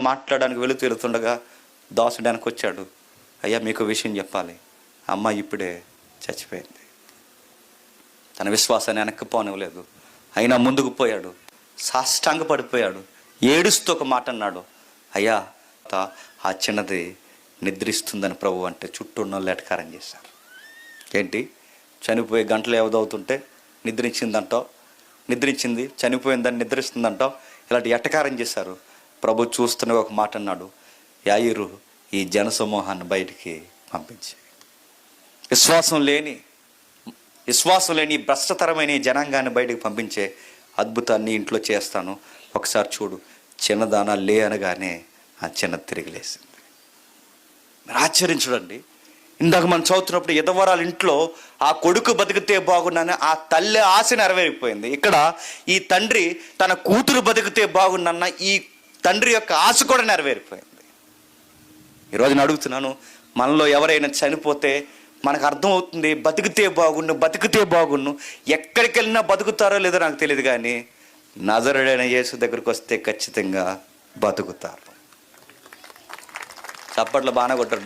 మాట్లాడడానికి వెళుతుండగా దాసుడానికి వచ్చాడు. అయ్యా, మీకు విషయం చెప్పాలి, అమ్మ ఇప్పుడే చచ్చిపోయింది. తన విశ్వాసాన్ని వెనక్కిపోనివ్వలేదు. అయినా ముందుకు పోయాడు, సాష్టాంగ పడిపోయాడు, ఏడుస్తూ ఒక మాట అన్నాడు, అయ్యా ఆ చిన్నది నిద్రిస్తుందని ప్రభు అంటే చుట్టూ ఉన్న వాళ్ళు ఎటకారం చేశారు. ఏంటి, చనిపోయే గంటలు ఏవదవుతుంటే నిద్రించింది, చనిపోయిందని నిద్రిస్తుందంటావు, ఇలాంటి ఎటకారం చేశారు. ప్రభు చూస్తున్న ఒక మాట అన్నాడు, యాయిరు, ఈ జనసమూహాన్ని బయటికి పంపించి విశ్వాసం లేని భ్రష్టతరమైన ఈ జనాంగాన్ని బయటికి పంపించే అద్భుతాన్ని ఇంట్లో చేస్తాను, ఒకసారి చూడు. చిన్నదానా లే అనగానే ఆ చిన్నది తిరిగి లేసింది. ఆశ్చర్యించడండి. ఇందాక మనం చదువుతున్నప్పుడు ఎదవరాల ఇంట్లో ఆ కొడుకు బతికితే బాగున్నాను, ఆ తల్లి ఆశ నెరవేరిపోయింది. ఇక్కడ ఈ తండ్రి తన కూతురు బతికితే బాగున్నా ఈ తండ్రి యొక్క ఆశ కూడా నెరవేరిపోయింది. ఈరోజు నేను అడుగుతున్నాను, మనలో ఎవరైనా చనిపోతే మనకు అర్థమవుతుంది, బతికితే బాగున్ను. ఎక్కడికి వెళ్ళినా బతుకుతారో లేదో నాకు తెలియదు, కానీ నజరుడైన యేసు దగ్గరికి వస్తే ఖచ్చితంగా బతుకుతారు. చప్పట్లు బాగా కొట్టారు.